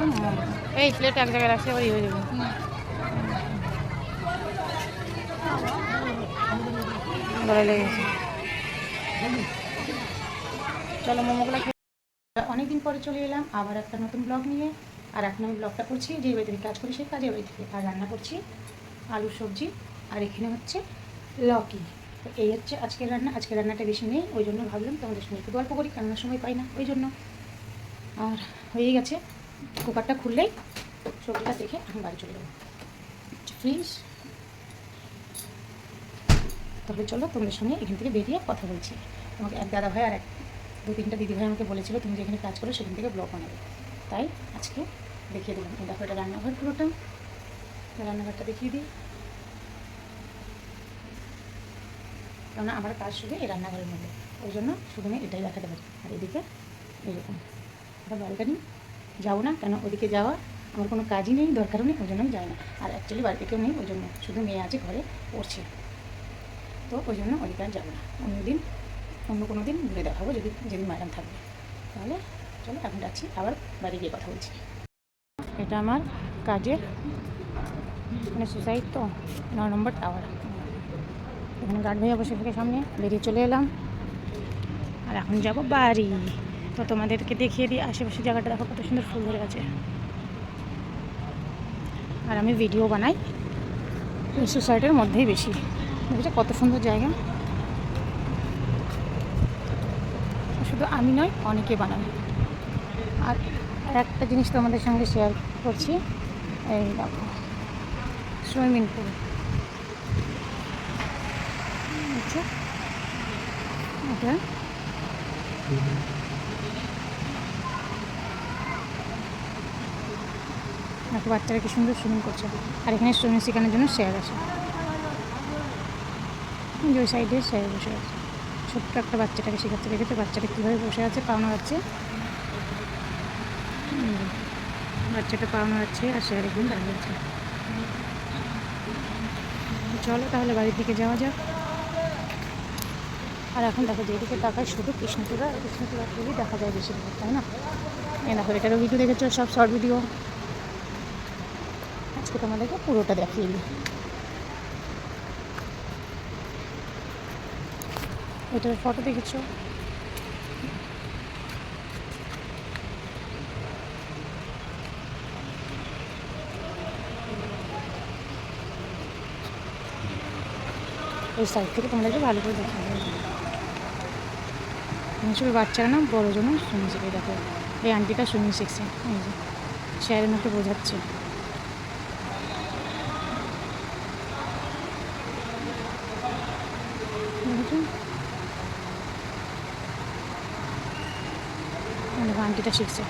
দেখেছো এই প্লেট এক জায়গায় রাখছে আবার হয়ে যাবে। গলায় লেগে গেছে। চলো মোমোগুলো খেয়ে অনেকদিন পরে চলে এলাম আবার একটা নতুন ব্লগ নিয়ে। আর এখন আমি ব্লগটা করছি যে বাড়ি থেকে কাজ করি সেই কাজের বাড়ি থেকে। আর রান্না করছি আলুর সবজি আর এখানে হচ্ছে লকি। তো এই হচ্ছে আজকের রান্না। আজকের রান্নাটা বেশি নেই, ওই জন্য ভাবলাম তোমাদের সঙ্গে একটু গল্প করি, কেননা সময় পাই না ওই জন্য। আর হয়ে গেছে, কুকারটা খুললেই সবজিটা দেখে এখন বাড়ি চলে যাবো প্লিজ। তবে চলো তোমাদের সঙ্গে এখান থেকে বেরিয়ে কথা বলছি। তোমাকে এক দাদা ভাই আর এক 2-3টা দিদি ভাই আমাকে বলেছিল তুমি যেখানে কাজ করো সেখান থেকে ব্লগ বানাবে, তাই আজকে দেখিয়ে দিলাম। এই দেখো এটা রান্নাঘর, পুরোটা রান্নাঘরটা দেখিয়ে দিই, কেননা আমার কাজ শুধু এই রান্নাঘরের মধ্যে, ওই জন্য শুধু আমি এটাই দেখাতে পারি। আর এদিকে এইরকম একটা ব্যালকানি, যাবো না কেন ওদিকে যাওয়া আমার কোনো কাজই নেই, দরকারও নেই, ওই জন্য আমি যাই না। আর অ্যাকচুয়ালি বাড়িতে কেউ নেই, ওই জন্য শুধু মেয়ে আছে ঘরে পড়ছে, তো ওই জন্য ওদিকে আর যাবো না। অন্য কোনো দিন ঘুরে দেখাবো যদি যেদিন ম্যাডাম থাকবে। তাহলে চলো এখন যাচ্ছি, আবার বাড়ি গিয়ে কথা বলছি। এটা আমার কাজের মানে সুসাইড, তো 9 নম্বর টাওয়ার। এখানে গার্ড ভাইয়া বসে থেকে সামনে বেরিয়ে চলে এলাম। আর এখন যাব বাড়ি। তো তোমাদেরকে দেখিয়ে দিই আশেপাশে জায়গাটা, দেখো কত সুন্দর ফুল ধরে আছে। আর আমি ভিডিও বানাই এই সোসাইটির মধ্যেই বেশি, দেখেছো কত সুন্দর জায়গা। শুধু আমি নয়, অনেকে বানাই। আর একটা জিনিস তোমাদের সঙ্গে শেয়ার করছি, এই দেখো সুইমিং পুল। আচ্ছা এটা দেখো বাচ্চারা কি সুন্দর সুইমিং করছে। আর এখানে সুইমিং শেখানোর জন্য স্যার আছে, ওই সাইডে স্যার বসে আছে, ছোট্ট একটা বাচ্চাটাকে শেখাচ্ছে। দেখেছো বাচ্চাটা কীভাবে বসে আছে, পাওনা যাচ্ছে, বাচ্চাটা পাওনা যাচ্ছে আর স্যার একদিন দাঁড়িয়ে আছে। চলো তাহলে বাড়ির দিকে যাওয়া যাক। আর এখন দেখো যেদিকে তাকায় শুধু কৃষ্ণচূড়া আর কৃষ্ণচূড়া ফুলই দেখা যায় বেশিরভাগ, তাই না? এই দেখো এটারও ভিডিও দেখেছো, সব শর্ট ভিডিও। আজকে তোমাদেরকে পুরোটা দেখিয়ে দিই। এটার ফটো দেখেছো, ওই সাইড থেকে তোমাদেরকে ভালো করে দেখা যাবে। সবাই বাচ্চারা না বড় জন্য সুইমিং শিখে। দেখো এই আন্টিটা সুইমিং শিখছে, এই যে স্যারের মুখে বোঝাচ্ছে। আন্টিটা শিখছে।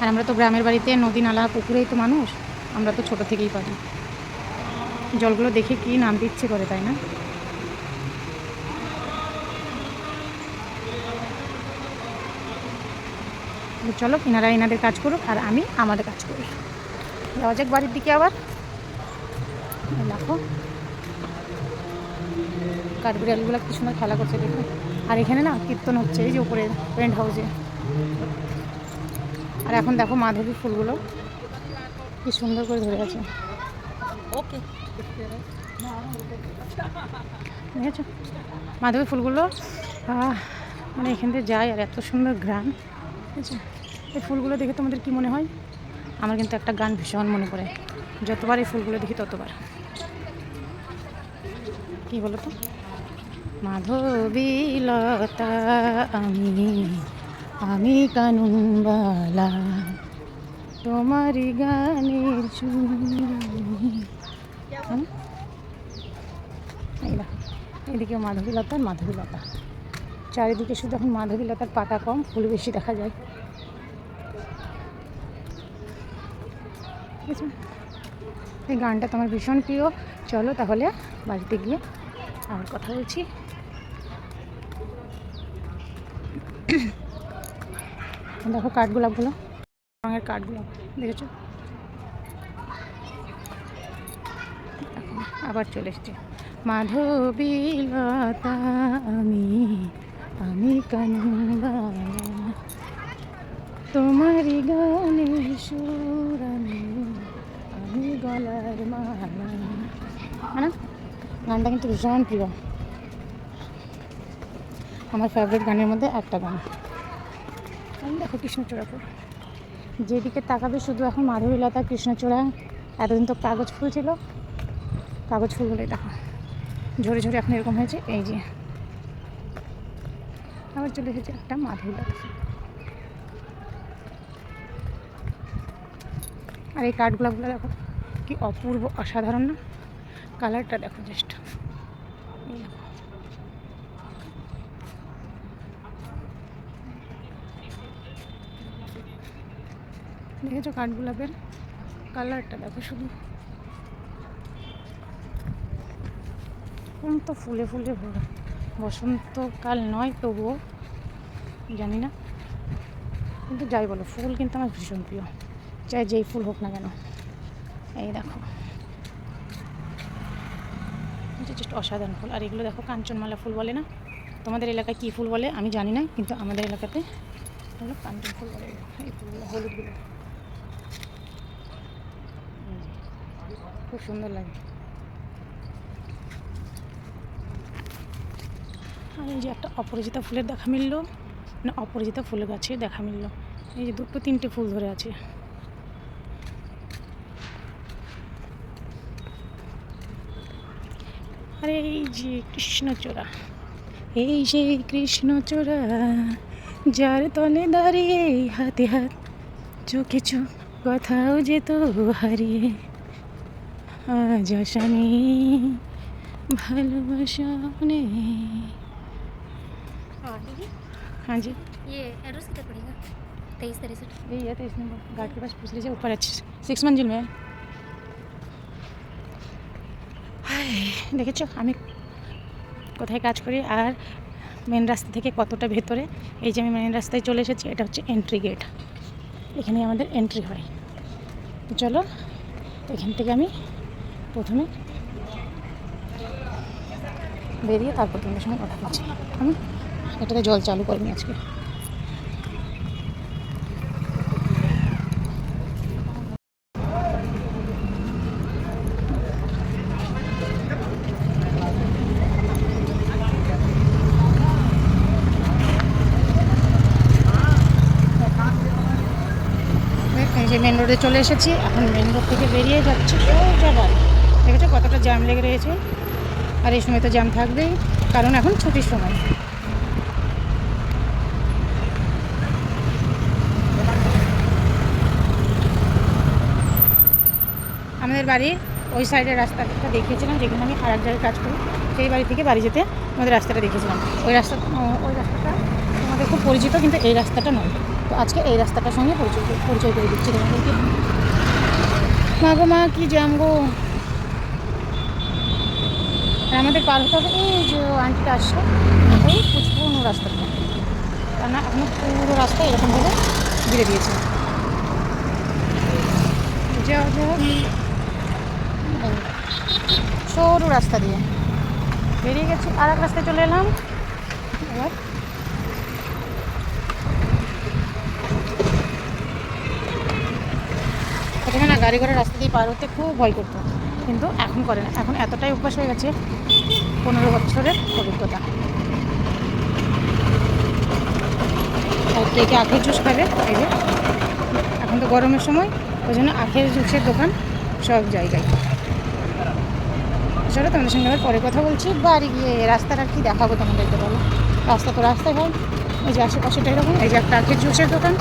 আর আমরা তো গ্রামের বাড়িতে নদী নালা পুকুরেই তো মানুষ, আমরা তো ছোটো থেকেই পারি। জলগুলো দেখে কি নামতে ইচ্ছে করে, তাই না? চলো এনারা এনাদের কাজ করুক আর আমি আমাদের কাজ করি। যাওয়া যাক বাড়ির দিকে আবার। দেখো কাঠবিড়ালিগুলো কি সুন্দর খেলা করছে দেখো। আর এখানে না কীর্তন হচ্ছে এই যে উপরে টেন্ট হাউসে। আর এখন দেখো মাধবী ফুলগুলো কি সুন্দর করে ধরে আছে। ওকে দেখেছো মাধবী ফুলগুলো, মানে এখান থেকে যায় আর এত সুন্দর ঘ্রাণ। বুঝেছো এই ফুলগুলো দেখে তোমাদের কি মনে হয়? আমার কিন্তু একটা গান ভীষণ মনে পড়ে, যতবার এই ফুলগুলো দেখি ততবার। কি বলো তো? মাধবী লতা আমি কানুনবালা তোমারই গানের এদিকে মাধবীলতা আর মাধবীলতা, চারিদিকে শুধু এখন মাধবীলতার পাতা কম, ফুল বেশি দেখা যায়। এই গানটা তোমার ভীষণ প্রিয়। চলো তাহলে বাড়িতে গিয়ে আর কথা বলছি। দেখো কাঠগোলাপগুলো, রঙের কাঠগোলাপ দেখেছো? আবার চলে এসছে মাধবীলতা আমি কানুনবালা। তোমারই গানের সুর আমি গলার মালা, না গানটা কিন্তু ভীষণ প্রিয়, আমার ফেভারিট গানের মধ্যে একটা গান। দেখো কৃষ্ণচূড়াপুর, যেদিকে তাকাবে শুধু এখন মাধবীলতা, কৃষ্ণচূড়া। এতদিন তো কাগজ ফুল ছিল, কাগজ ফুলগুলোই দেখো ঝরে ঝরে এখন এরকম হয়েছে। এই যে আবার চলে এসেছে একটা মাধবীলতা। আর এই কাঠগোলাপগুলো দেখো কি অপূর্ব, অসাধারণ না? কালারটা দেখো জাস্ট, দেখেছো কাঠগোলাপের কালারটা দেখো শুধু, কোন তো ফুলে ফুলে ভরা। বসন্তকাল নয় তবুও জানি না, কিন্তু যাই বলো ফুল কিন্তু আমার ভীষণ প্রিয়, চাই যেই ফুল হোক না কেন। এই দেখো জাস্ট অসাধারণ ফুল। আর এগুলো দেখো কাঞ্চনমালা ফুল বলে না, তোমাদের এলাকায় কী ফুল বলে আমি জানি না, কিন্তু আমাদের এলাকাতে এগুলো কাঞ্চন ফুল বলে। এই ফুলগুলো হলুদগুলো খুব সুন্দর লাগে। আর এই যে একটা অপরাজিতা ফুলের দেখা মিললো, মানে অপরাজিতা ফুলের গাছে দেখা মিললো। এই যে দুটো তিনটে ফুল ধরে আছে। আর এই যে কৃষ্ণচূড়া, এই যে কৃষ্ণচূড়া, যার তলে দাঁড়িয়ে হাতে হাত, চোখে চোখ, কোথাও যেত হারিয়ে, আজ আশা নেই, ভালোবাসা নেই। हाँ जी, ये एड्रेस कितना पड़ेगा? 23 63 यही है 23 नंबर, गार्ड के पास पूछ लीजिए, ऊपर है 6 मंजिल में है। দেখেছো আমি কোথায় কাজ করি আর মেন রাস্তা থেকে কতটা ভেতরে। এই যে আমি মেন রাস্তায় চলে এসেছি, এটা হচ্ছে এন্ট্রি গেট, এখানে আমাদের এন্ট্রি হয়। তো চলো এখান থেকে আমি প্রথমে বেরিয়ে তারপর তোমাদের সঙ্গে কথা বলছি। আমি এটাতে জল চালু করিনি আজকে। এই যে মেন রোডে চলে এসেছি, এখন মেন রোড থেকে বেরিয়ে যাচ্ছি সোজা বাড়ি। দেখেছো কতটা জ্যাম লেগে রয়েছে, আর এই সময় তো জ্যাম থাকবেই, কারণ এখন ছুটির সময়। আমাদের বাড়ির ওই সাইডের রাস্তাটা দেখিয়েছিলাম, যেখানে আমি আর এক জায়গায় কাজ করি, সেই বাড়ি থেকে বাড়ি যেতে আমাদের রাস্তাটা দেখিয়েছিলাম। ওই রাস্তাটা আমাদের খুব পরিচিত, কিন্তু এই রাস্তাটা নয়। তো আজকে এই রাস্তাটার সঙ্গে পরিচয় করে দিচ্ছি তোমাদেরকে। মা গো মা, কী জ্যাম গো! আর আমাদের পার হতে হবে এই যে আন্টিটা আসছে, ওই পুরনো রাস্তাটা, কেননা এখনো পুরো রাস্তা এরকমভাবে ঘিরে দিয়েছে। যাও যাও, সরু রাস্তা দিয়ে বেরিয়ে গেছি, আর এক রাস্তায় চলে এলাম। এবার প্রথমে না গাড়ি ঘোড়া রাস্তা দিয়ে পার হতে খুব ভয় করতো, কিন্তু এখন করে না, এখন এতটাই অভ্যাস হয়ে গেছে, 15 বছরের অভিজ্ঞতা। আর কে কে আখের জুস খাবে, এই যে এখন তো গরমের সময়, ওই জন্য আখের জুসের দোকান সব জায়গায়। চলো তোমাদের সঙ্গে আবার পরে কথা বলছি। বাড়ি গিয়ে রাস্তাটা কি দেখাবো তোমাদেরকে, বলো? রাস্তা তো রাস্তায় হয়, এই যে আশেপাশেটা এরকম। এই যে একটা আখের জুসের দোকান,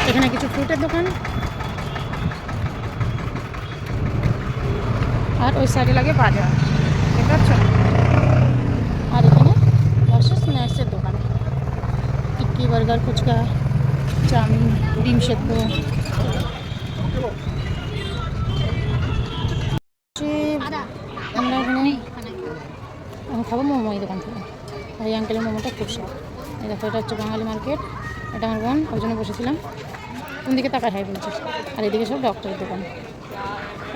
এখানে কিছু ফ্রুটের দোকান, আর ওই সাইডে লাগে বাজার, ঠিক আছে? আর এখানে বসে স্ন্যাক্সের দোকান, টিক্কি, বার্গার, ফুচকা, চাউমিন, ডিম সেদ্ধ। আমরা এখানে খাবো মোমো এই দোকান থেকে, আর এই আঙ্কেলের মোমোটা খুব স্বাদ। এই দেখো, এটা হচ্ছে বাঙালি মার্কেট, এটা আমার বোন, ওই জন্য বসেছিলাম। কোন দিকে তাকায় হাই বলছিস? আর এদিকে সব ডক্টরের দোকান,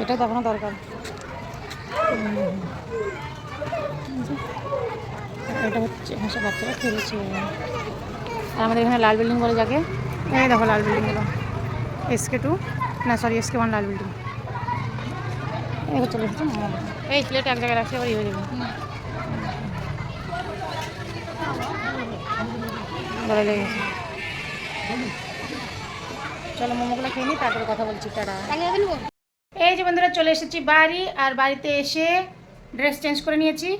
এটা দেখানো দরকার। এটা হচ্ছে হাসা বাচ্চারা খেলছে। আর আমাদের এখানে লাল বিল্ডিং বলে যাকে, এই দেখো লাল বিল্ডিংগুলো, SK2 না সরি SK1 লাল বিল্ডিং। এবার চলে এসেছে এই প্লেট এক জায়গায় রাখছি, আবার ইয়ে হয়ে যাবে, গলায় লেগে গেছে। চলো মোমোগুলো খেয়ে নিই, তারপরে কথা বলছি, টাটা। এই যে বন্ধুরা চলে এসেছি বাড়ি, আর বাড়িতে এসে ড্রেস চেঞ্জ করে নিয়েছি,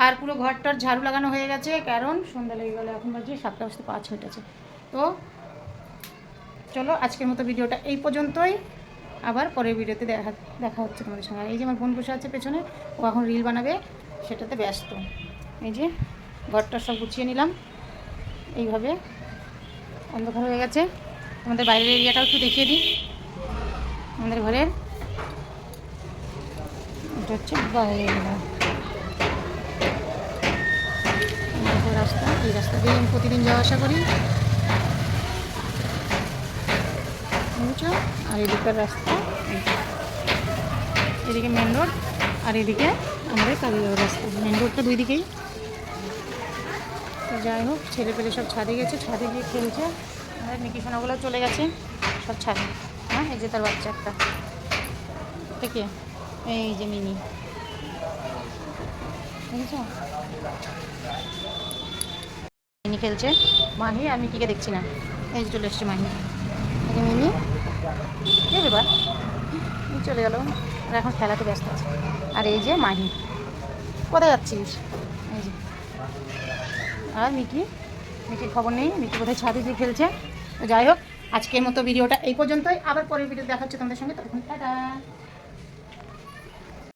আর পুরো ঘরটার ঝাড়ু লাগানো হয়ে গেছে, কারণ সন্ধ্যা লেগে গেলো, এখন বাজে 7:05 তো চলো আজকের মতো ভিডিওটা এই পর্যন্তই, আবার পরের ভিডিওতে দেখা হচ্ছে তোমাদের সঙ্গে। আর এই যে আমার বোন বসে আছে পেছনে, ও এখন রিল বানাবে, সেটাতে ব্যস্ত। এই যে ঘরটা সব গুছিয়ে নিলাম, এইভাবে অন্ধকার হয়ে গেছে। আমাদের বাইরের এরিয়াটাও একটু দেখিয়ে দিই, আমাদের ঘরের এটা হচ্ছে বাইরের এরিয়া, রাস্তা, এই রাস্তা দিয়ে আমি প্রতিদিন যাওয়া আসা করি, বুঝছো। আর এদিকের রাস্তা, এদিকে মেন রোড, আর এদিকে আমাদের কালীবাড়ির রাস্তা। মেন রোডটা দুই দিকেই। তো যাই হোক, ছেলে পেলে সব ছাদে গেছে, ছাদে গিয়ে খেলছে। আমাদের মিকি সোনাগুলো চলে গেছে সব ছাদে। হ্যাঁ, এই যে তার বাচ্চা একটা, এটা কে? এই যে মিনি, দেখেছো মিনি খেলছে। মাহি আর মিকিকে দেখছি না, এই যে চলে এসছে মাহি, এই যে মিনি, কে ব্যাপার চলে গেল, আর এখন খেলাতে ব্যস্ত আছে। আর এই যে মাহি, কোথায় যাচ্ছিস? এই যে, আর মিকির খবর নেই, মিকি কোথায় ছাদে গিয়ে খেলছে। তো যাই হোক, আজকের মতো ভিডিওটা এই পর্যন্তই, আবার পরের ভিডিও দেখা হচ্ছে তোমাদের সঙ্গে, তখন টাটা।